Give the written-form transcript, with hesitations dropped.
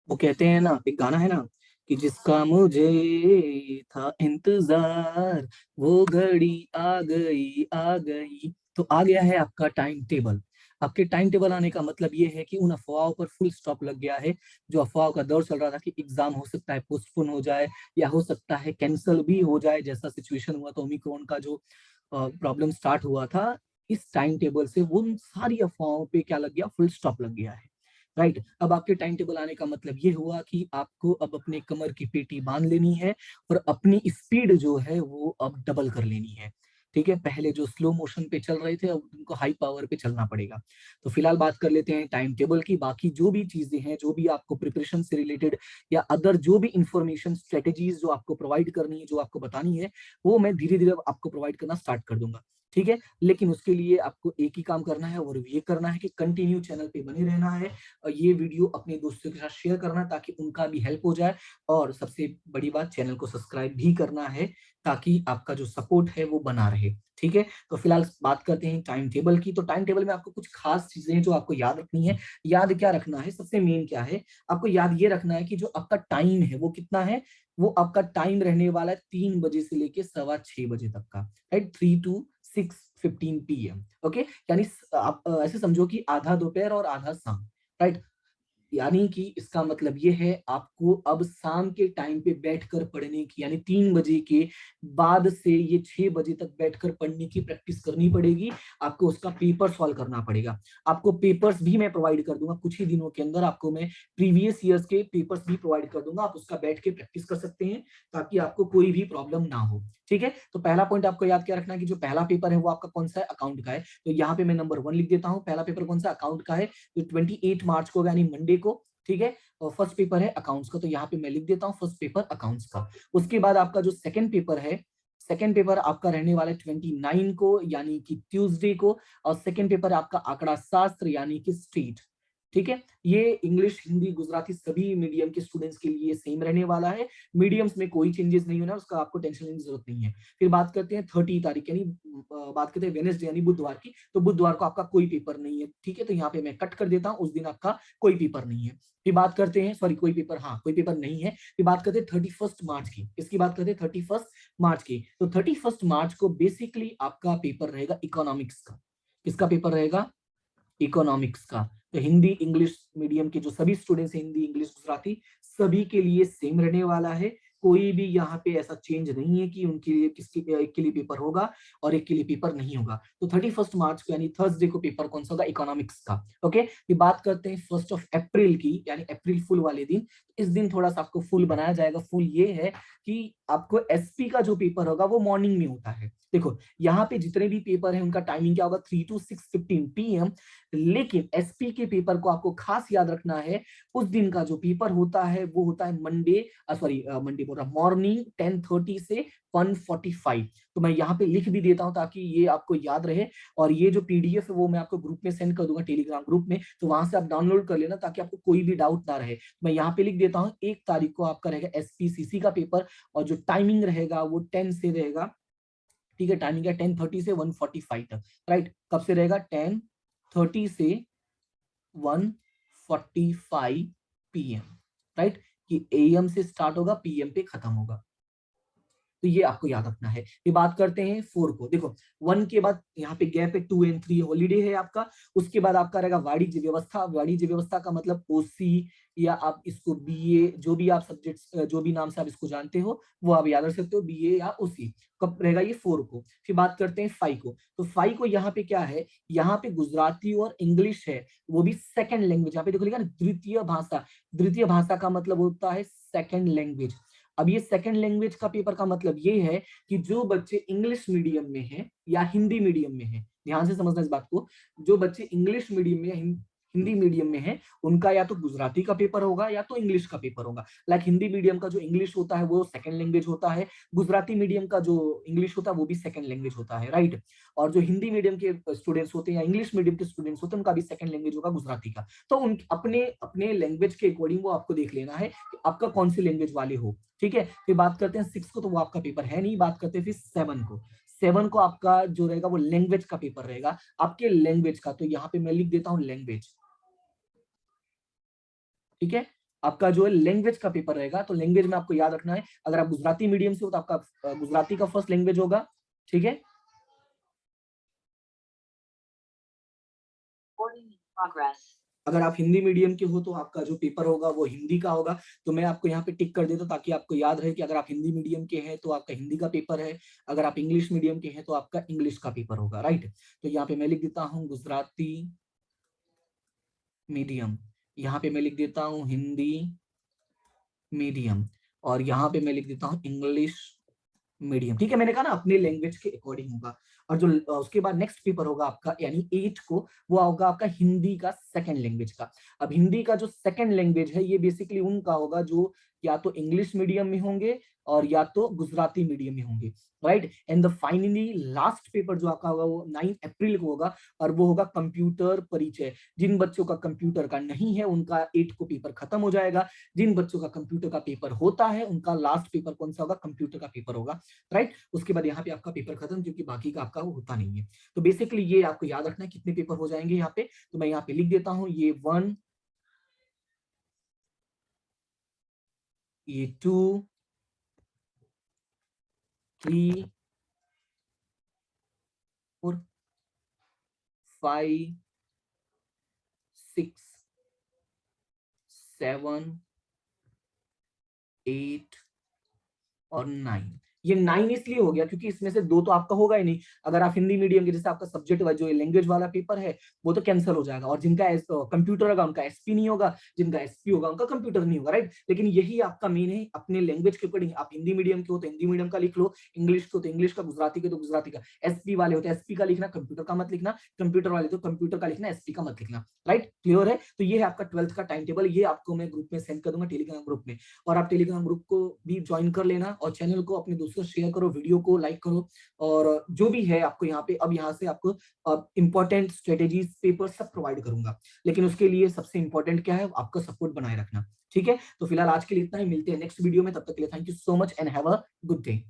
वो कहते हैं ना, एक गाना है ना कि जिसका मुझे था इंतजार, वो घड़ी आ गई। तो आ गया है आपका टाइम टेबल। आपके टाइम टेबल आने का मतलब ये है कि उन अफवाहों पर फुल स्टॉप लग गया है। जो अफवाहों का दौर चल रहा था कि एग्जाम हो सकता है पोस्टपोन हो जाए, या हो सकता है कैंसिल भी हो जाए, जैसा सिचुएशन हुआ तो ओमिक्रॉन का जो प्रॉब्लम स्टार्ट हुआ था, इस टाइम टेबल से उन सारी अफवाहों पे क्या लग गया, फुल स्टॉप लग गया है। राइट। अब आपके टाइम टेबल आने का मतलब ये हुआ कि आपको अब अपने कमर की पेटी बांध लेनी है, और अपनी स्पीड जो है वो अब डबल कर लेनी है। ठीक है, पहले जो स्लो मोशन पे चल रहे थे अब उनको हाई पावर पे चलना पड़ेगा। तो फिलहाल बात कर लेते हैं टाइम टेबल की। बाकी जो भी चीजें हैं, जो भी आपको प्रिपरेशन से रिलेटेड या अदर जो भी इंफॉर्मेशन स्ट्रेटेजीज जो आपको प्रोवाइड करनी है, जो आपको बतानी है, वो मैं धीरे धीरे आपको प्रोवाइड करना स्टार्ट कर दूंगा। ठीक है, लेकिन उसके लिए आपको एक ही काम करना है, और ये करना है कि कंटिन्यू चैनल पे बने रहना है, और ये वीडियो अपने दोस्तों के साथ शेयर करना ताकि उनका भी हेल्प हो जाए। और सबसे बड़ी बात, चैनल को सब्सक्राइब भी करना है ताकि आपका जो सपोर्ट है वो बना रहे। ठीक है, तो फिलहाल बात करते हैं टाइम टेबल की। तो टाइम टेबल में आपको कुछ खास चीजें हैं जो आपको याद रखनी है। याद क्या रखना है, सबसे मेन क्या है, आपको याद ये रखना है कि जो आपका टाइम है वो कितना है। वो आपका टाइम रहने वाला है 3 बजे से लेके 6:15 बजे तक का। Right, 3 to 6:15 PM। ओके, यानी आप ऐसे समझो कि आधा दोपहर और आधा शाम। राइट, यानी कि इसका मतलब ये है आपको अब शाम के टाइम पे बैठकर पढ़ने की, यानी 3 बजे के बाद से ये 6 बजे तक बैठकर पढ़ने की प्रैक्टिस करनी पड़ेगी। आपको उसका पेपर सॉल्व करना पड़ेगा। आपको पेपर्स भी मैं प्रोवाइड कर दूंगा कुछ ही दिनों के अंदर। आपको मैं प्रीवियस ईयर्स के पेपर्स भी प्रोवाइड कर दूंगा, आप उसका बैठ के प्रैक्टिस कर सकते हैं ताकि आपको कोई भी प्रॉब्लम ना हो। ठीक है, तो पहला पॉइंट आपको याद क्या रखना है कि जो पहला पेपर है वो आपका कौन सा है, अकाउंट का है। तो यहाँ पे मैं नंबर 1 लिख देता हूँ। पहला पेपर कौन सा, अकाउंट का है, जो 28 मार्च को यानी मंडे को। ठीक है, और फर्स्ट पेपर है अकाउंट्स का, तो यहाँ पे मैं लिख देता हूँ फर्स्ट पेपर अकाउंट्स का। उसके बाद आपका जो सेकंड पेपर है, सेकंड पेपर आपका रहने वाला है 29 को, यानी कि ट्यूसडे को। और सेकंड पेपर आपका आंकड़ा शास्त्र यानी कि स्टेट। ठीक है, ये इंग्लिश हिंदी गुजराती सभी मीडियम के स्टूडेंट्स के लिए सेम रहने वाला है। मीडियम्स में कोई चेंजेस नहीं होना, उसका आपको टेंशन लेने की जरूरत नहीं है। फिर बात करते हैं 30 तारीख यानी बात करते हैं वेनेसडे यानी बुधवार की। तो बुधवार को आपका कोई पेपर नहीं है। ठीक है, तो यहाँ पे मैं कट कर देता हूँ, उस दिन आपका कोई पेपर नहीं है। फिर बात करते हैं, सॉरी कोई पेपर, हाँ कोई पेपर नहीं है। फिर बात करते हैं 31 मार्च की। इसकी बात करते हैं 31 मार्च की। तो 31 मार्च को बेसिकली आपका पेपर रहेगा इकोनॉमिक्स का। किसका पेपर रहेगा, इकोनॉमिक्स का। तो हिंदी इंग्लिश मीडियम के जो सभी स्टूडेंट्स हैं, हिंदी इंग्लिश गुजराती, सभी के लिए सेम रहने वाला है। कोई भी यहाँ पे ऐसा चेंज नहीं है कि उनके लिए किसके एक के लिए पेपर होगा और एक के लिए पेपर नहीं होगा। तो 31 मार्च को यानी थर्सडे को पेपर कौन सा होगा, इकोनॉमिक्स का। ओके, ये बात करते हैं 1 अप्रैल की, यानी अप्रैल फुल वाले दिन। इस दिन थोड़ा सा आपको फुल बनाया जाएगा। फुल ये है कि आपको एसपी का जो पेपर होगा वो मॉर्निंग में होता है। देखो, यहाँ पे जितने भी पेपर है उनका टाइमिंग क्या होगा, 3 to 6:15 PM। लेकिन एसपी के पेपर को आपको खास याद रखना है। उस दिन का जो पेपर होता है वो होता है मंडे, सॉरी मंडे बोल रहा, मॉर्निंग 10:30 से 1:45। तो मैं यहाँ पे लिख भी देता हूँ ताकि ये आपको याद रहे। और ये जो पीडीएफ है वो मैं आपको ग्रुप में सेंड कर दूंगा, टेलीग्राम ग्रुप में, तो वहां से आप डाउनलोड कर लेना ताकि आपको कोई भी डाउट ना रहे। मैं यहाँ पे लिख देता हूँ 1 तारीख को आपका रहेगा एसपीसीसी का पेपर, और जो टाइमिंग रहेगा वो 10 से रहेगा। ठीक है, टाइमिंग है 10:30 से 1:45 तक। राइट, कब से रहेगा, 10:30 से 1:45 PM। राइट, कि एएम से स्टार्ट होगा, पीएम पे खत्म होगा। तो ये आपको याद रखना है। ये बात करते हैं 4 को। देखो, 1 के बाद यहाँ पे गैप है, 2 और 3 हॉलीडे है आपका। उसके बाद आपका रहेगा वाणिज्य व्यवस्था। वाणिज्य व्यवस्था का मतलब ओसी, या आप इसको बीए, जो भी आप सब्जेक्ट्स, जो भी नाम से आप इसको जानते हो वो आप याद रख सकते हो, बीए या ओसी। कब रहेगा ये, 4 को। फिर बात करते हैं 5 को। तो 5 को यहाँ पे क्या है, यहाँ पे गुजराती और इंग्लिश है, वो भी सेकंड लैंग्वेज। यहाँ पे देखो लिखा ना द्वितीय भाषा। द्वितीय भाषा का मतलब होता है सेकंड लैंग्वेज। अब ये सेकंड लैंग्वेज का पेपर का मतलब ये है कि जो बच्चे इंग्लिश मीडियम में हैं या हिंदी मीडियम में हैं, ध्यान से समझना इस बात को, जो बच्चे इंग्लिश मीडियम में या हिंदी मीडियम में हैं, उनका या तो गुजराती का पेपर होगा या तो इंग्लिश का पेपर होगा। लाइक हिंदी मीडियम का जो इंग्लिश होता है वो सेकंड लैंग्वेज होता है, गुजराती मीडियम का जो इंग्लिश होता है वो भी सेकंड लैंग्वेज होता है। राइट, और जो हिंदी मीडियम के स्टूडेंट्स होते हैं या इंग्लिश मीडियम के स्टूडेंट्स होते हैं उनका भी सेकंड लैंग्वेज होगा गुजराती का। तो उन अपने अपने लैंग्वेज के अकॉर्डिंग वो आपको देख लेना है कि आपका कौन सी लैंग्वेज वाले हो। ठीक है, फिर बात करते हैं 6 को, तो वो आपका पेपर है नहीं। बात करते हैं फिर 7 को। 7 को आपका जो रहेगा वो लैंग्वेज का पेपर रहेगा, आपके लैंग्वेज का। तो यहाँ पे मैं लिख देता हूँ लैंग्वेज। ठीक है, आपका जो है लैंग्वेज का पेपर रहेगा। तो लैंग्वेज में आपको याद रखना है, अगर आप गुजराती मीडियम से हो तो आपका गुजराती का फर्स्ट लैंग्वेज होगा, ठीक है। अगर आप हिंदी मीडियम के हो तो आपका जो पेपर होगा वो हिंदी का होगा। तो मैं आपको यहाँ पे टिक कर देता हूँ ताकि आपको याद रहे कि अगर आप हिंदी मीडियम के हैं तो आपका हिंदी का पेपर है, अगर आप इंग्लिश मीडियम के हैं तो आपका इंग्लिश का पेपर होगा, राइट। तो यहाँ पे मैं लिख देता हूँ गुजराती मीडियम, यहाँ पे मैं लिख देता हूँ हिंदी मीडियम, और यहाँ पे मैं लिख देता हूँ इंग्लिश मीडियम, ठीक है। मैंने कहा ना अपने लैंग्वेज के अकॉर्डिंग होगा। और जो उसके बाद नेक्स्ट पेपर होगा आपका यानी 8 को, वो होगा आपका हिंदी का सेकंड लैंग्वेज का। अब हिंदी का जो सेकंड लैंग्वेज है ये बेसिकली उनका होगा जो या तो इंग्लिश मीडियम में होंगे और या तो गुजराती मीडियम में होंगे, right. And the finally last paper जो आपका होगा वो 9 अप्रैल को होगा, और वो होगा कंप्यूटर परिचय। जिन बच्चों का कंप्यूटर का नहीं है उनका 8 को पेपर खत्म हो जाएगा, जिन बच्चों का कंप्यूटर का पेपर होता है उनका लास्ट पेपर कौन सा होगा, कंप्यूटर का पेपर होगा, राइट। उसके बाद यहाँ पे आपका पेपर खत्म, क्योंकि बाकी का आपका वो होता नहीं है। तो बेसिकली ये आपको याद रखना है कितने पेपर हो जाएंगे यहाँ पे। तो मैं यहाँ पे लिख देता हूँ ये 1, ये 2, 3, 4, 5, 6, 7, 8 और 9। ये 9 इसलिए हो गया क्योंकि इसमें से 2 तो आपका होगा ही नहीं। अगर आप हिंदी मीडियम के, जैसे आपका सब्जेक्ट वाइज जो लैंग्वेज वाला पेपर है वो तो कैंसिल हो जाएगा, और जिनका कंप्यूटर होगा उनका एसपी नहीं होगा, जिनका एसपी होगा उनका कंप्यूटर नहीं होगा, राइट। लेकिन यही आपका मेन है अपने लैंग्वेज के अकॉर्डिंग। आप हिंदी मीडियम के हो तो हिंदी मीडियम का लिख लो, इंग्लिश को तो इंग्लिश का, गुजराती के तो गुजराती का, एसपी वाले हो तो एसपी का लिखना, कंप्यूटर का मत लिखना, कंप्यूटर वाले तो कंप्यूटर का लिखना, एसपी का मत लिखना, राइट। क्लियर है। तो ये है आपका 12th का टाइम टेबल, ये आपको मैं ग्रुप में सेंड कर दूंगा, टेलीग्राम ग्रुप में। और आप टेलीग्राम ग्रुप को भी ज्वाइन कर लेना, और चैनल को अपने दोस्तों से शेयर करो, वीडियो को लाइक करो, और जो भी है आपको यहाँ पे, अब यहाँ से आपको इंपॉर्टेंट स्ट्रेटेजीज पेपर सब प्रोवाइड करूंगा। लेकिन उसके लिए सबसे इंपॉर्टेंट क्या है, आपका सपोर्ट बनाए रखना, ठीक है। तो फिलहाल आज के लिए इतना ही, मिलते हैं नेक्स्ट वीडियो में, तब तक के लिए thank you so much and have a good day.